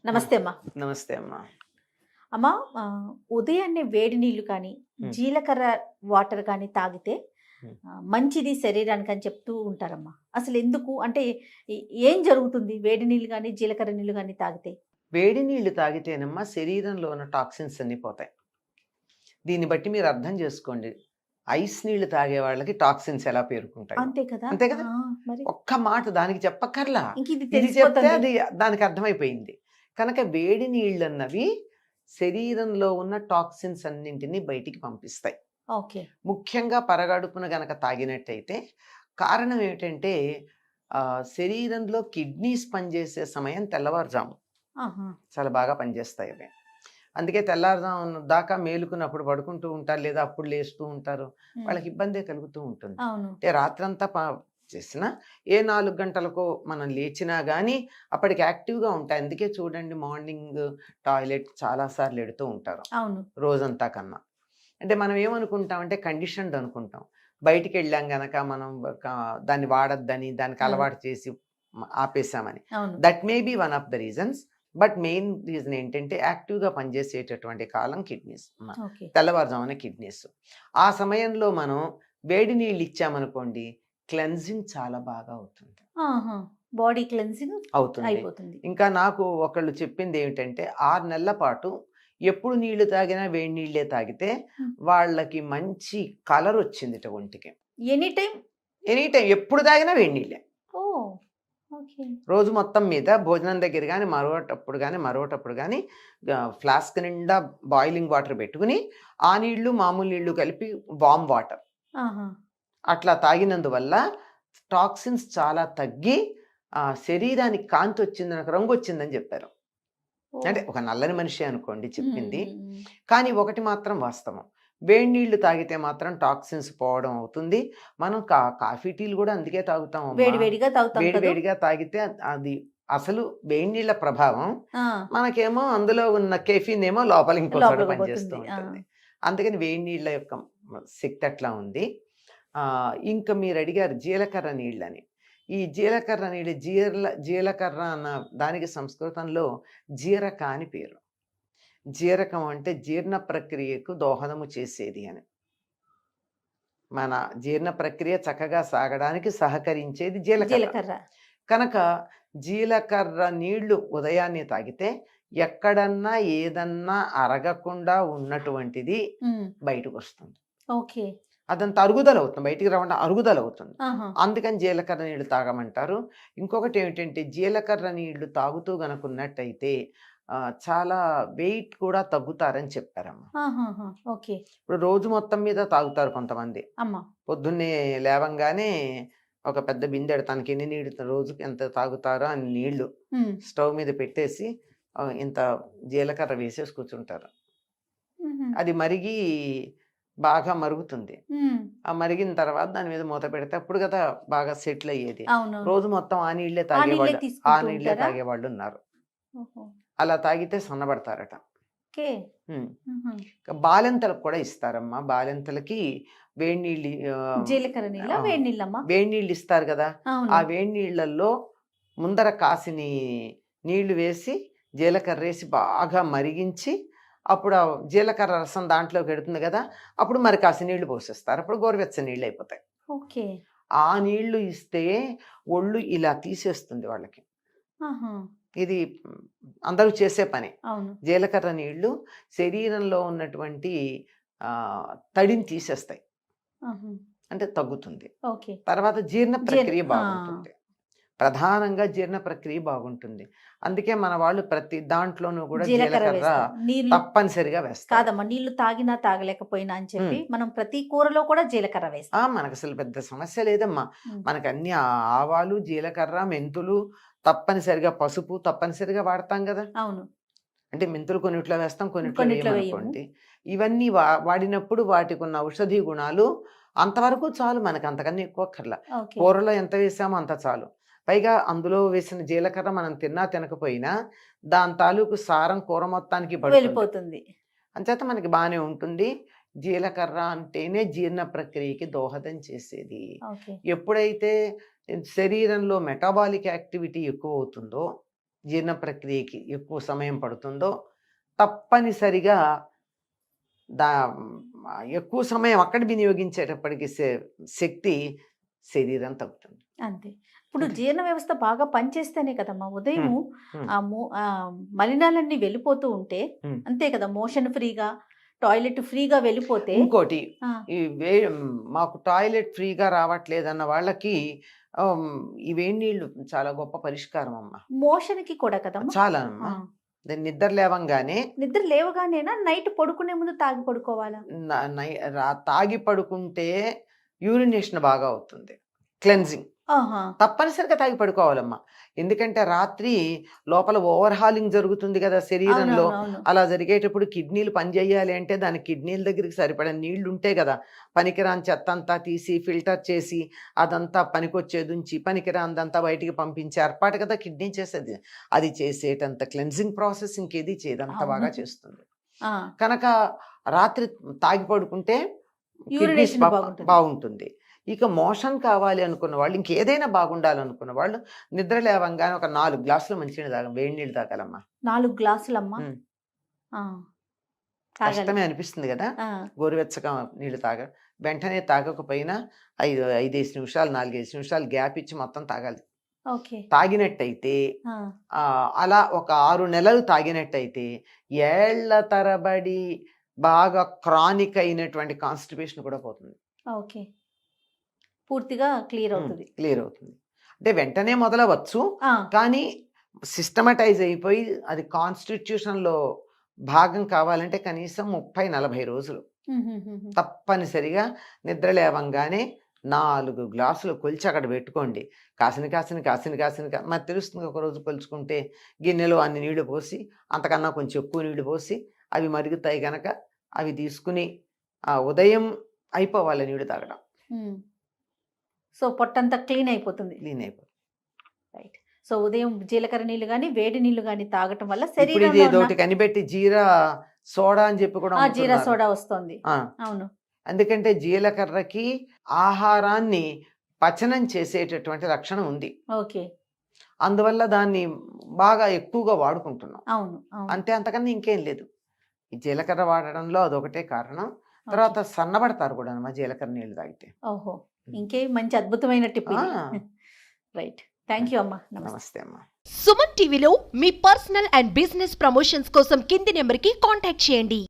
నమస్తే అమ్మా. నమస్తే అమ్మా. అమ్మా, ఉదయాన్నే వేడి నీళ్లు కానీ, హ్మ్. జీలకర్ర వాటర్ కానీ తాగితే హ్మ్. మంచిది శరీరానికి అని చెప్తూ ఉంటారమ్మా. అసలు ఎందుకు? అంటే ఎ ఏం జరుగుతుంది వేడి నీళ్లు గాని, జీలకర్ర నీళ్లు గాని తాగితే? వేడి నీళ్లు తాగితేనమ్మా శరీరంలో ఉన్న టాక్సిన్స్ అన్నీ పోతాయి. దీన్ని బట్టి మీరు అర్థం చేసుకోండి. ఐస్ నీళ్లు తాగే వాళ్ళకి టాక్సిన్స్ ఎలా పేరుకుంటాయో. అంతే కదా! అంతే ఆ! కదా! మరి ఒక్క మాట దానికి చెప్పక్కర్లా. ఇంక ఇది ఇది చెప్తే తెలిసిపోతుంది. అది దానికి అర్థమైపోయింది. కనుక వేడి నీళ్ళన్నవి శరీరంలో ఉన్న టాక్సిన్స్ అన్నింటిని బయటికి పంపిస్తాయి. ఓకే. ముఖ్యంగా పరగడుపున గనక తాగినట్టయితే కారణం ఏమిటంటే శరీరంలో కిడ్నీస్ పనిచేసే సమయం తెల్లవారుజాము. ఆహా! చాలా బాగా పనిచేస్తాయి అవి. అందుకే తెల్లారుజామున దాకా మేలుకున్నప్పుడు పడుకుంటూ ఉంటారు, లేదా అప్పుడు లేస్తూ ఉంటారు. హ్మ్. వాళ్ళకి ఇబ్బందే కలుగుతూ ఉంటుంది. అవును. అంటే రాత్రంతా చేసినా ఏ 4 గంటలకో మనం లేచినా గానీ అప్పటికి యాక్టివ్‌గా ఉంటాయి. అందుకే చూడండి మార్నింగ్ టాయిలెట్ చాలా సార్లు ఎడుతూ ఉంటారు అవును. రోజంతా కన్నా. అంటే మనం ఏమనుకుంటామంటే కండిషన్డ్ అనుకుంటాం. బయటికెళ్ళాం గనక మనం దాన్ని వాడొద్దని, దానికి ఆ! అలవాటు చేసి ఆపేసామని. అవును. That may be one of the reasons. But main reason ఏంటంటే యాక్టివ్‌గా పనిచేసేటటువంటి కాలం కిడ్నీస్. ఓకే. తెల్లవారుజామున కిడ్నీస్. ఆ సమయంలో మనం వేడి నీళ్ళు ఇచ్చామనుకోండి, క్లెన్జింగ్ చాలా బాగా అవుతుంది. ఆహా! బాడీ క్లెన్సింగ్ అవుతుంది. అయిపోతుంది. ఇంకా నాకు ఒకళ్ళు చెప్పిందేమిటంటే 6 నెలల పాటు ఎప్పుడు నీళ్లు తాగినా వేడి నీళ్ళే తాగితే హ్మ్. వాళ్ళకి మంచి కలరొచ్చిందిట ఒంటికి. Any time. ఎనీ టైమ్ ఎప్పుడు తాగినా వేడి నీళ్ళే. ఓహ్! ఓకే. రోజు మొత్తం మీద భోజనం దగ్గర గాని, మరోటప్పుడు గాని ఫ్లాస్క్ నిండా బాయిలింగ్ వాటర్ పెట్టుకొని, ఆ నీళ్లు, మామూలు నీళ్లు కలిపి వార్మ్ వాటర్ ఆహా! అట్లా తాగినందువల్ల టాక్సిన్స్ చాలా తగ్గి శరీరానికి కాంతొచ్చిందని, రంగొచ్చిందని చెప్పారు. అంటే ఓహ్! ఒక నల్లని మనిషే అనుకోండి హ్మ్. చెప్పింది. హ్మ్. హ్మ్. కానీ ఒకటి మాత్రం వాస్తవం. వేడి నీళ్లు తాగితే మాత్రం టాక్సిన్స్ పోవడం అవుతుంది. మనం కాఫీ, టీలు గూడా అందుకే తాగుతామమ్మా. వేడి వేడిగా తాగుతాం వేడి కదూ! వేడిగా తాగితే అది అసలు వేడి నీళ్ళ ప్రభావం ఆ! మనకేమో అందులో ఉన్న కెఫీన్ ఏమో లోపల ఇంకో చోట లోపలికి పనిచేస్తూ పోతుంది. ఆ! ఉంటుంది. అందుకని వేడి నీళ్ళ యొక్క శక్తి అట్లా ఉంది. ఇంకా మీరడిగారు జీలకర్ర నీళ్ళని. ఈ జీలకర్ర నీళ్ళు జీలకర్ర అన్న దానికి సంస్కృతంలో జీరక అని పేరు. జీరకం అంటే జీర్ణ ప్రక్రియకు దోహదము చేసేది అని. మన జీర్ణ ప్రక్రియ చక్కగా సాగడానికి సహకరించేది జీలకర్ర. జీలకర్ర. కనుక జీలకర్ర నీళ్లు ఉదయాన్నే తాగితే ఎక్కడన్నా ఏదన్నా అరగకుండా ఉన్నటువంటిది హ్మ్. బయటకొస్తుంది. ఓకే. అదంతా అరుగుదలవుతుంది. బయటికి రాకుండా అరుగుదలవుతుంది. ఆహా! అందుకని జీలకర్ర నీళ్లు తాగమంటారు. ఇంకొకటేమిటంటే జీలకర్ర నీళ్లు తాగుతూ గనకున్నట్టయితే చాలా వెయిట్ కూడా తగ్గుతారని చెప్పారమ్మ. ఆహాహా! ఓకే. ఇప్పుడు రోజు మొత్తం మీద తాగుతారు కొంతమంది. అమ్మ. పొద్దున్నే లేవంగానే ఒక పెద్ద బిందెడు తనకెన్ని నీళ్ళు రోజుకి ఎంత తాగుతారో అన్ని నీళ్ళు హ్మ్. స్టవ్ మీద పెట్టేసి ఇంత జీలకర్ర వేసేసి కూర్చుంటారు. హుహు. అది మరిగి బాగా మరుగుతుంది. హ్మ్. ఆ మరిగిన తర్వాత దాని మీద మూత పెడితే అప్పుడు కదా బాగా సెటిల్ అయ్యేది. అవునవును. రోజు మొత్తం ఆ నీళ్ళే ఆ తీసుకుంటూ నీళ్ళే ఉంటారా? తాగేవాళ్ళున్నారు. ఓహో! అలా తాగితే సన్నబడతారట. ఓకే. హ్మ్. హుహు. బాలింతలకు కూడా ఇస్తారమ్మా. బాలింతలకి వేడి నీళ్ళు జీలకర్ర నీళ్ళా? వేడి నీళ్ళమ్మా? వేడి నీళ్ళు ఇస్తారు గదా! అవును. ఆ వేడి నీళ్ళల్లో ముందర కాసిని నీళ్లు వేసి, జీలకర్రేసి బాగా మరిగించి, అప్పుడు ఆ జీలకర్ర రసం దాంట్లోకెడుతుంది గదా! అప్పుడు మరి కాసి నీళ్లు పోసేస్తారు. అప్పుడు గోరువెచ్చని నీళ్ళయిపోతాయి. ఓకే. ఆ నీళ్లు ఇస్తే ఒళ్ళు ఇలా తీసేస్తుంది వాళ్ళకి. ఆహా! ఇది అందరూ చేసే పనే. అవును. జీలకర్ర నీళ్ళు శరీరంలో ఉన్నటువంటి తడిని తీసేస్తాయి. ఆహా! అంటే తగ్గుతుంది. ఓకే. తర్వాత జీర్ణ జీర్ ప్రక్రియ ఆ! బాగుంటుంది. ప్రధానంగా జీర్ణ ప్రక్రియ బాగుంటుంది. అందుకే మన వాళ్ళు ప్రతి దాంట్లోనూ గూడా జీలకర్ర జీలకర్ర వేస్తారు. నీళ్ళు తప్పనిసరిగా వేస్తారు. కాదమ్మా. నీళ్ళు తాగినా, తాగలేకపోయినా అని చెప్పి హ్మ్. మనం ప్రతి కూరలో కూడా జీలకర్ర వేస్తాం. మనకసలు పెద్ద సమస్య లేదమ్మా. హ్మ్. మనకన్నీ ఆవాలు, జీలకర్ర, మెంతులు తప్పనిసరిగా పసుపు తప్పనిసరిగా వాడతాం గదా! అవును. అంటే మెంతులు కొన్నిట్లో వేస్తాం, కొన్నిట్లో కొన్నిట్లో వేయము. వేయమనుకోండి. ఇవన్నీ వాడినప్పుడు వాటికున్న ఔషధీ గుణాలు అంతవరకు చాలు మనకు. అంతకన్నా ఎక్కువ అక్కర్లా. ఓకే. కూరలో ఎంత వేసామో అంత చాలు. పైగా అందులో వేసిన జీలకర్ర మనం తిన్నా తినకపోయినా దాని తాలూకు సారం కూర మొత్తానికి పడుతుంది. వెళ్ళిపోతుంది. అంచేత మనకి బానే ఉంటుంది. జీలకర్ర అంటేనే జీర్ణ ప్రక్రియకి దోహదం చేసేది. ఓకే. ఎప్పుడైతే శరీరంలో మెటబాలిక్ యాక్టివిటీ ఎక్కువవుతుందో, జీర్ణ ప్రక్రియకి ఎక్కువ సమయం పడుతుందో తప్పనిసరిగా దా ఎక్కువ సమయం అక్కడ వినియోగించేటప్పటికి శక్తి శరీరం తగ్గుతుంది. అంతే. ఇప్పుడు అంతే. జీర్ణ వ్యవస్థ బాగా పనిచేస్తేనే కదమ్మా ఉదయము హ్మ్. మలినాలన్నీ వెళ్ళిపోతూ ఉంటే హ్మ్. అంతే కదా, మోషన్ ఫ్రీగా, టాయిలెట్ ఫ్రీగా వెళ్ళిపోతే ఇంకోటి ఆ, ఈ మాకు టాయిలెట్ ఫ్రీగా రావట్లేదన్న వాళ్ళకి ఆమ్, ఈ వేడి నీళ్ళు చాలా గొప్ప పరిష్కారం అమ్మా. మోషన్‌కి కూడా కదమ్మా. చాలా ఆ! అమ్మా. నిద్ర లేవంగానే నిద్ర లేవగానేనా నైట్ పడుకునే ముందు తాగి పడుకోవాలా? తాగి పడుకుంటే యూరినేషన్ బాగా అవుతుంది, క్లెన్జింగ్. ఆహా! తప్పనిసరిగా తాగి పడుకోవాలమ్మా. ఎందుకంటే రాత్రి లోపల ఓవర్ హాలింగ్ జరుగుతుంది కదా శరీరంలో. అవునవునవును. అలా జరిగేటప్పుడు కిడ్నీలు పనిచేయాలి అంటే దాని కిడ్నీల దగ్గరికి సరిపడా నీళ్లు ఉంటే కదా. పనికిరాని చెత్త అంతా తీసి ఫిల్టర్ చేసి అదంతా పనికొచ్చేది ఉంచి పనికిరాందంతా బయటికి పంపించే ఏర్పాటు కదా కిడ్నీ చేసేది. అది చేసేటంత క్లెన్జింగ్ ప్రాసెస్ ఇంకేది చేయదు, అంత బాగా అవును. చేస్తుంది. ఆ! కనుక రాత్రి తాగి పడుకుంటే కిడ్నీస్ యూరినేషన్ బాగుంటుంది. బాగుంటుంది. ఇక మోషన్ కావాలి అనుకున్న వాళ్ళు, ఇంకేదైనా బాగుండాలనుకున్న వాళ్ళు నిద్ర లేవంగానే ఒక 4 గ్లాసులు మంచినీళ్ళు వేడి నీళ్ళు తాగాలమ్మా. 4 గ్లాసులమ్మా. హ్మ్. ఆ! తాగాలి. కష్టమే అనిపిస్తుంది కదా ఆ! గోరువెచ్చగా నీళ్ళు వెంటనే తాగకపోయినా 5 నిమిషాలు 4 నిమిషాలు గ్యాప్ ఇచ్చి మొత్తం తాగాలి. ఓకే. తాగినట్టయితే ఆ! అలా ఒక 6 నెలలు తాగినట్టయితే ఏళ్ల తరబడి బాగా క్రానిక్ అయినటువంటి కాన్స్టిపేషన్ కూడా పోతుంది. ఓకే. పూర్తిగా క్లియర్ అవుతది. క్లియర్ అవుతుంది. అంటే వెంటనే మొదలవచ్చు, ఆ! కానీ సిస్టమటైజ్ అయిపోయి అది కాన్స్టిట్యూషన్‌లో భాగం కావాలంటే కనీసం 30, 40 రోజులు. హుహుహుహు. తప్పనిసరిగా నిద్ర లేవంగానే 4 గ్లాసులు కొలిచి అక్కడ పెట్టుకోండి. మనకు తెలుస్తుంది, ఒకరోజు కొలుచుకుంటే గిన్నెలో అన్ని నీళ్లు పోసి, అంతకన్నా కొంచెం ఎక్కువ నీళ్లు పోసి అవి మరుగుతాయి గనక అవి తీసుకుని ఉదయం అయిపోవాలి నీళ్లు తాగడం. హ్మ్. సో, పొట్టంతా క్లీన్ అయిపోతుంది. క్లీన్ అయిపోతుంది. రైట్. సో, ఉదయం జీలకర్ర నీళ్ళు గాని, వేడి నీళ్ళు గాని తాగటం వల్ల ఇప్పుడు ఇది శరీరంలో ఉన్న ఇదోటి కనిపెట్టి జీరా సోడా అని చెప్పి కూడా జీరా అమ్ముతున్నారు. సోడా వస్తోంది. ఆ, అవును. ఎందుకంటే జీలకర్రకి ఆహారాన్ని పచనం చేసేటటువంటి లక్షణం ఉంది. ఓకే. అందువల్ల దాన్ని బాగా ఎక్కువగా వాడుకుంటున్నాం. అవును. అవును. అంతే, అంతకన్నా ఇంకేం లేదు. ఈ జీలకర్ర వాడడంలో అదొకటే కారణం. ఓకే. తర్వాత సన్నబడతారు కూడా అమ్మా జీలకర్ర నీళ్ళు తాగితే. ఓహో! ఇంకే మంచి అద్భుతమైన టిప్ ఆ, ఇది. రైట్. థ్యాంక్ యూ అమ్మా. నమస్తే. నమస్తే అమ్మా. సుమన్ టీవీలో మీ పర్సనల్ అండ్ బిజినెస్ ప్రమోషన్స్ కోసం కింది నెంబర్కి కాంటాక్ట్ చేయండి.